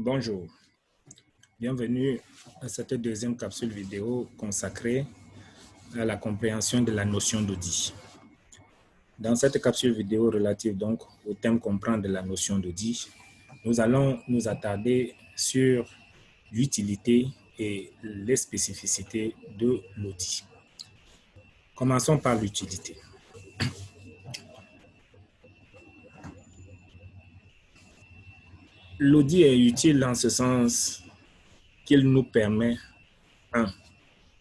Bonjour, bienvenue à cette deuxième capsule vidéo consacrée à la compréhension de la notion d'audit. Dans cette capsule vidéo relative donc au thème comprendre la notion d'audit, nous allons nous attarder sur l'utilité et les spécificités de l'audit. Commençons par l'utilité. L'audit est utile en ce sens qu'il nous permet,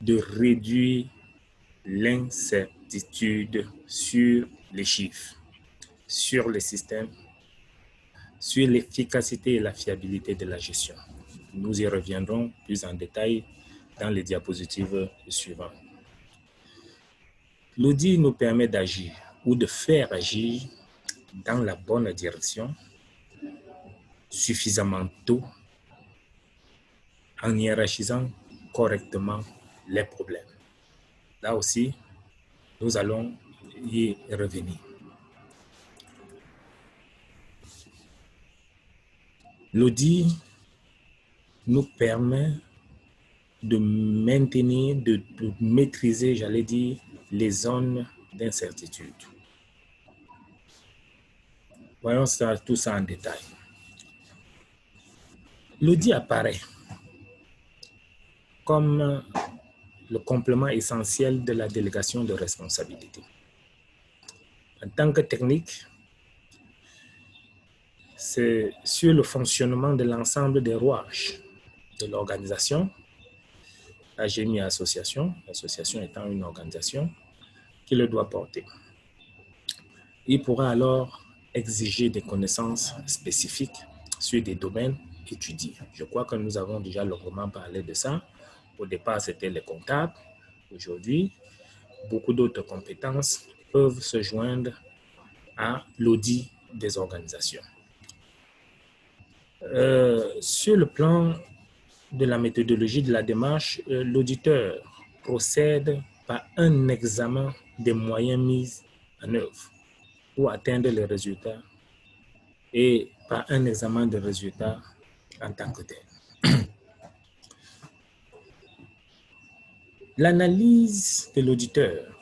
de réduire l'incertitude sur les chiffres, sur les systèmes, sur l'efficacité et la fiabilité de la gestion. Nous y reviendrons plus en détail dans les diapositives suivantes. L'audit nous permet d'agir ou de faire agir dans la bonne direction suffisamment tôt en hiérarchisant correctement les problèmes. Là aussi, nous allons y revenir. L'audit nous permet de maintenir, de maîtriser, j'allais dire, les zones d'incertitude. Voyons tout ça en détail. L'audit apparaît comme le complément essentiel de la délégation de responsabilité. En tant que technique, c'est sur le fonctionnement de l'ensemble des rouages de l'organisation, la GMI association, l'association étant une organisation, qui le doit porter. Il pourra alors exiger des connaissances spécifiques sur des domaines étudiés. Je crois que nous avons déjà longuement parlé de ça. Au départ, c'était les comptables. Aujourd'hui, beaucoup d'autres compétences peuvent se joindre à l'audit des organisations. Sur le plan de la méthodologie de la démarche, l'auditeur procède par un examen des moyens mis en œuvre pour atteindre les résultats et par un examen de résultats en tant que tel. L'analyse de l'auditeur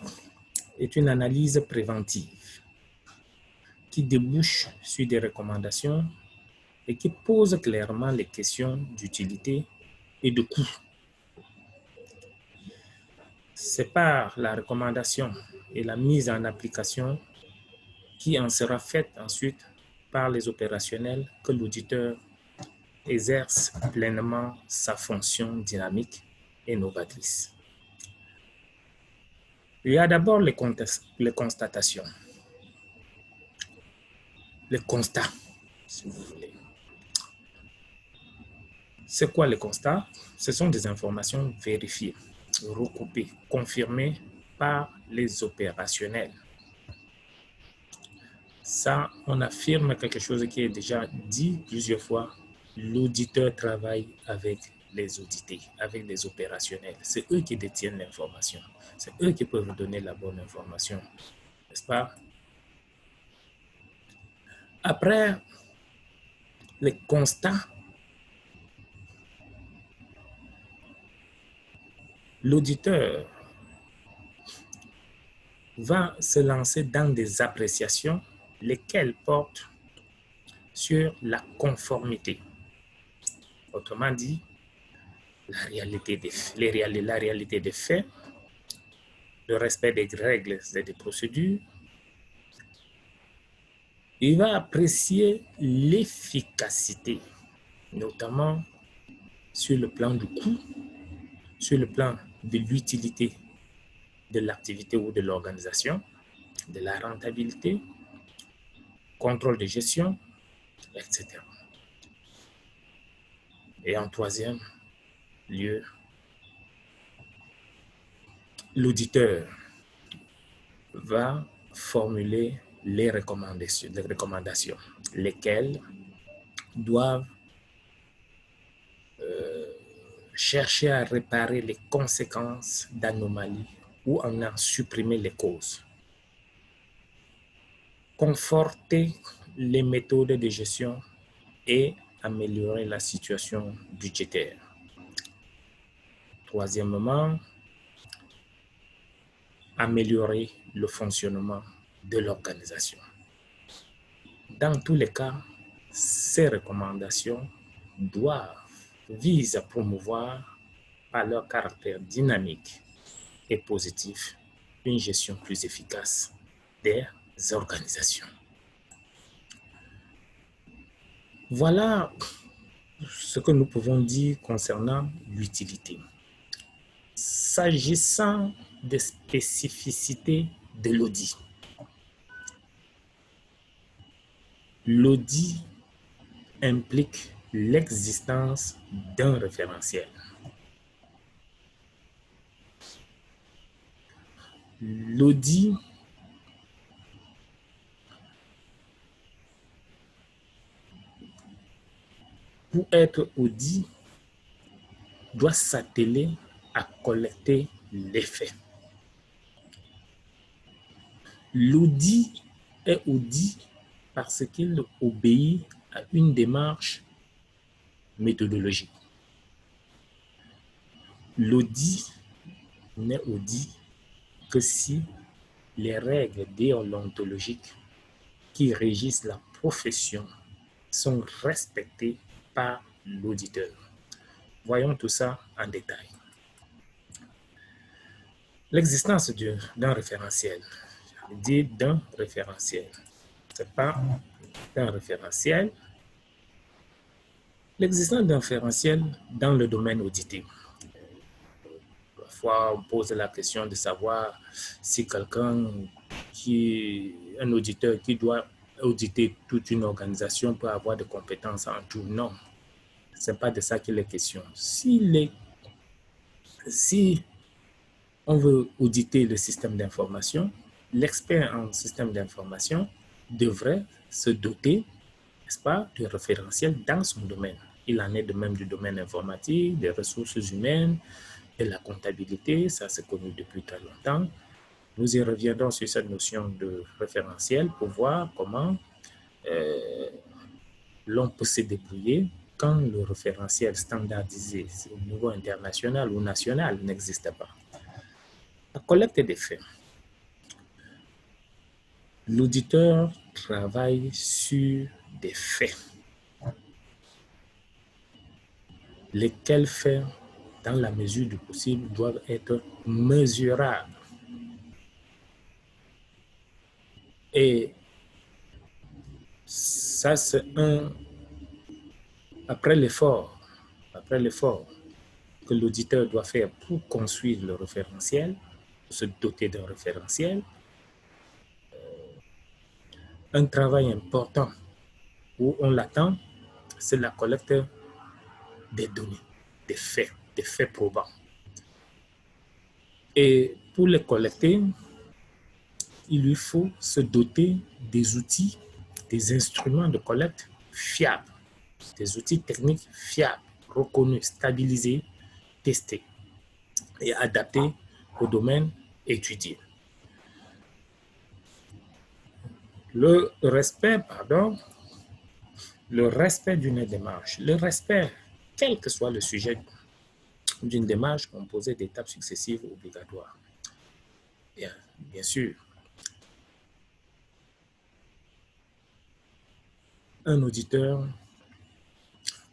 est une analyse préventive qui débouche sur des recommandations et qui pose clairement les questions d'utilité et de coût. C'est par la recommandation et la mise en application qui en sera faite ensuite par les opérationnels que l'auditeur exerce pleinement sa fonction dynamique et novatrice. Il y a d'abord les constatations, les constats, si vous voulez. C'est quoi les constats? Ce sont des informations vérifiées, recoupées, confirmées par les opérationnels. Ça, on affirme quelque chose qui est déjà dit plusieurs fois. L'auditeur travaille avec les audités, avec les opérationnels. C'est eux qui détiennent l'information. C'est eux qui peuvent donner la bonne information, n'est-ce pas? Après les constats, l'auditeur va se lancer dans des appréciations, lesquelles portent sur la conformité. Autrement dit, la réalité des faits, le respect des règles et des procédures. Il va apprécier l'efficacité, notamment sur le plan du coût, sur le plan de l'utilité de l'activité ou de l'organisation, de la rentabilité, contrôle de gestion, etc. Et en troisième lieu, l'auditeur va formuler les recommandations, lesquelles doivent chercher à réparer les conséquences d'anomalies ou en supprimer les causes. Conforter les méthodes de gestion et améliorer la situation budgétaire. Troisièmement, améliorer le fonctionnement de l'organisation. Dans tous les cas, ces recommandations visent à promouvoir, par leur caractère dynamique et positif, une gestion plus efficace des organisations. Voilà ce que nous pouvons dire concernant l'utilité. S'agissant des spécificités de l'audit, l'audit implique l'existence d'un référentiel. L'audit pour être audit doit s'atteler à collecter les faits. L'audit est audit parce qu'il obéit à une démarche méthodologique. L'audit n'est audit que si les règles déontologiques qui régissent la profession sont respectées par l'auditeur. Voyons tout ça en détail. L'existence d'un référentiel, je veux dire d'un référentiel, c'est pas d'un référentiel. L'existence d'un référentiel dans le domaine audité. Parfois, on pose la question de savoir si un auditeur qui doit auditer toute une organisation peut avoir des compétences en tout. Non, ce n'est pas de ça qu'il est question. Si on veut auditer le système d'information, l'expert en système d'information devrait se doter, n'est-ce pas, de référentiels dans son domaine. Il en est de même du domaine informatique, des ressources humaines, de la comptabilité, ça c'est connu depuis très longtemps. Nous y reviendrons sur cette notion de référentiel pour voir comment l'on peut se débrouiller quand le référentiel standardisé au niveau international ou national n'existe pas. La collecte des faits. L'auditeur travaille sur des faits. Lesquels faits, dans la mesure du possible, doivent être mesurables. Et ça, c'est après l'effort que l'auditeur doit faire pour construire le référentiel, se doter d'un référentiel, un travail important où on l'attend, c'est la collecte des données, des faits probants. Et pour les collecter, il lui faut se doter des outils, des instruments de collecte fiables, des outils techniques fiables, reconnus, stabilisés, testés et adaptés au domaine étudié. Le respect d'une démarche, quel que soit le sujet d'une démarche composée d'étapes successives obligatoires. Bien sûr, un auditeur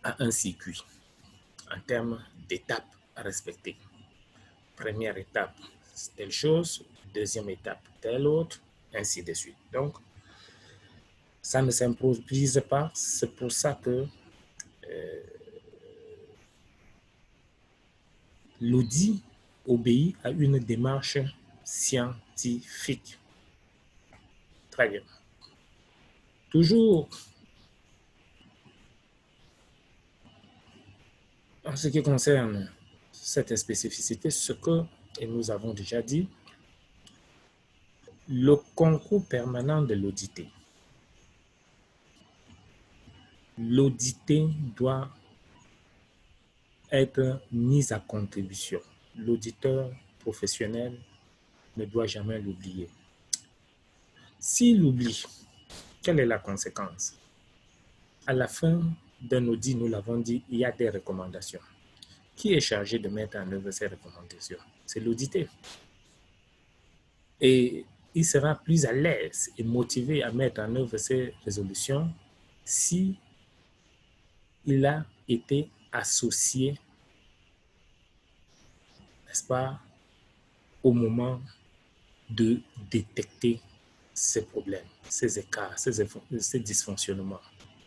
a un circuit en termes d'étapes à respecter. Première étape, telle chose, deuxième étape, telle autre, ainsi de suite. Donc, ça ne s'improvise pas. C'est pour ça que l'audit obéit à une démarche scientifique. Très bien. Toujours en ce qui concerne cette spécificité, et nous avons déjà dit, le concours permanent de l'audité. L'audité doit être mis à contribution. L'auditeur professionnel ne doit jamais l'oublier. S'il oublie, quelle est la conséquence? À la fin d'un audit, nous l'avons dit, il y a des recommandations. Qui est chargé de mettre en œuvre ces recommandations? C'est l'audité. Et il sera plus à l'aise et motivé à mettre en œuvre ces résolutions si il a été associé, n'est-ce pas, au moment de détecter ces problèmes, ces écarts, ces dysfonctionnements.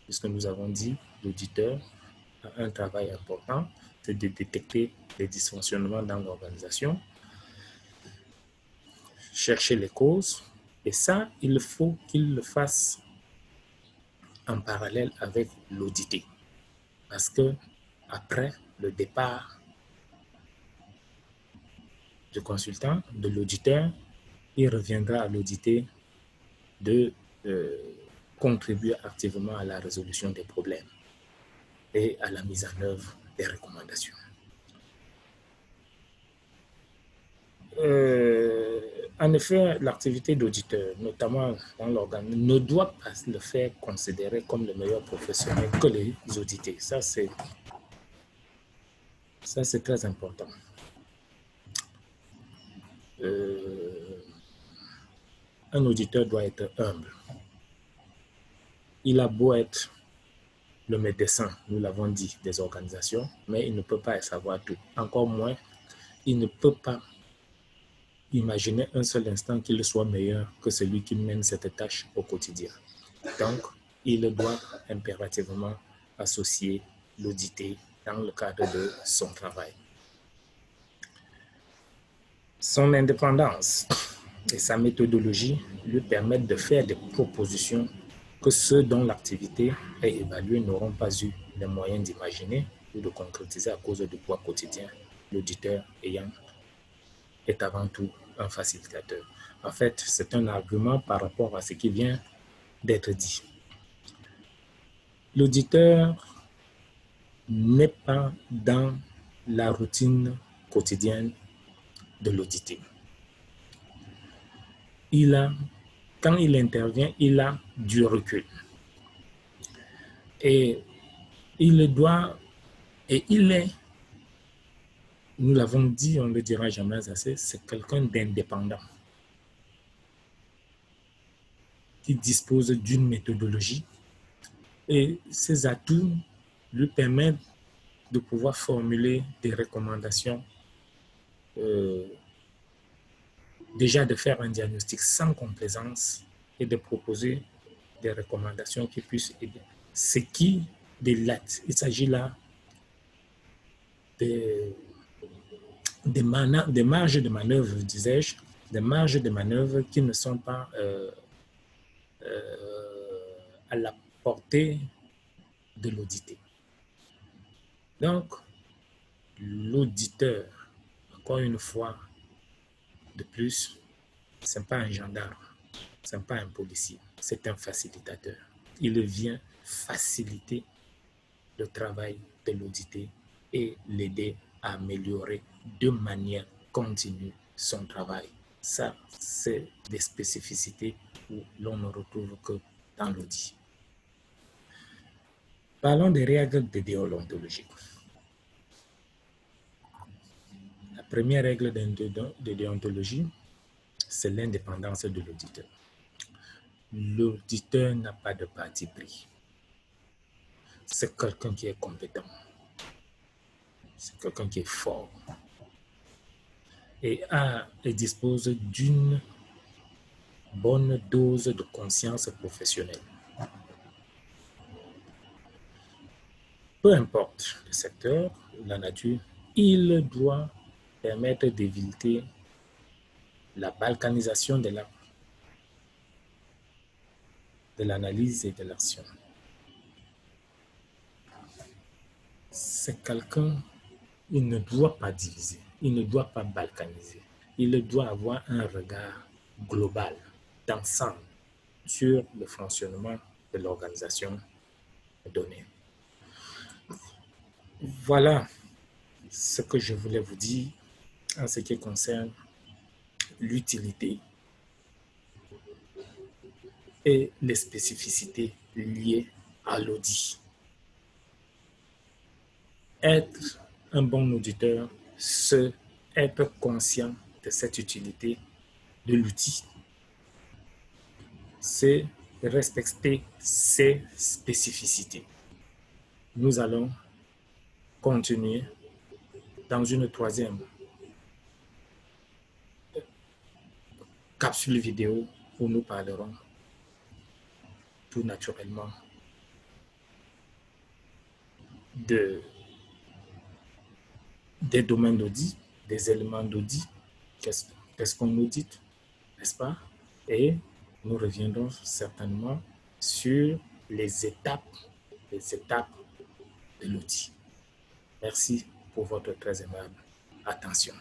Puisque nous avons dit, l'auditeur a un travail important, c'est de détecter les dysfonctionnements dans l'organisation, chercher les causes, et ça, il faut qu'il le fasse en parallèle avec l'audité. Parce que après le départ du consultant, de l'auditeur, il reviendra à l'audité de contribuer activement à la résolution des problèmes et à la mise en œuvre des recommandations. En effet, l'activité d'auditeur, notamment dans l'organe, ne doit pas le faire considérer comme le meilleur professionnel que les audités. Ça, c'est très important. Un auditeur doit être humble. Il a beau être le médecin, nous l'avons dit, des organisations, mais il ne peut pas savoir tout. Encore moins, il ne peut pas imaginer un seul instant qu'il soit meilleur que celui qui mène cette tâche au quotidien. Donc, il doit impérativement associer l'audité dans le cadre de son travail. Son indépendance et sa méthodologie lui permettent de faire des propositions que ceux dont l'activité est évaluée n'auront pas eu les moyens d'imaginer ou de concrétiser à cause du poids quotidien, l'auditeur est avant tout un facilitateur. En fait, c'est un argument par rapport à ce qui vient d'être dit. L'auditeur n'est pas dans la routine quotidienne de l'audité. Quand il intervient, il a du recul. Et il est, nous l'avons dit, on ne le dira jamais assez, c'est quelqu'un d'indépendant qui dispose d'une méthodologie et ses atouts lui permettent de pouvoir formuler des recommandations, déjà de faire un diagnostic sans complaisance et de proposer des recommandations qui puissent aider. Ce qui délate, il s'agit là des marges de manœuvre, disais-je, des marges de manœuvre qui ne sont pas à la portée de l'audité. Donc, l'auditeur, encore une fois de plus, ce n'est pas un gendarme, ce n'est pas un policier, c'est un facilitateur. Il vient faciliter le travail de l'audité et l'aider à améliorer de manière continue son travail. Ça, c'est des spécificités où l'on ne retrouve que dans l'audit. Parlons des règles de déontologie. La première règle de déontologie, c'est l'indépendance de l'auditeur. L'auditeur n'a pas de parti pris. C'est quelqu'un qui est compétent. C'est quelqu'un qui est fort. Et dispose d'une bonne dose de conscience professionnelle. Peu importe le secteur, la nature, il doit permettre d'éviter la balkanisation de l'analyse et de l'action. C'est quelqu'un, il ne doit pas diviser, il ne doit pas balkaniser, il doit avoir un regard global, d'ensemble, sur le fonctionnement de l'organisation donnée. Voilà ce que je voulais vous dire en ce qui concerne l'utilité et les spécificités liées à l'audit. être un bon auditeur, c'est être conscient de cette utilité de l'outil. C'est respecter ses spécificités. Nous allons continuer dans une troisième capsule vidéo où nous parlerons tout naturellement des domaines d'audit, des éléments d'audit, qu'est-ce qu'on audite, n'est-ce pas? Et nous reviendrons certainement sur les étapes de l'outil. Merci pour votre très aimable attention.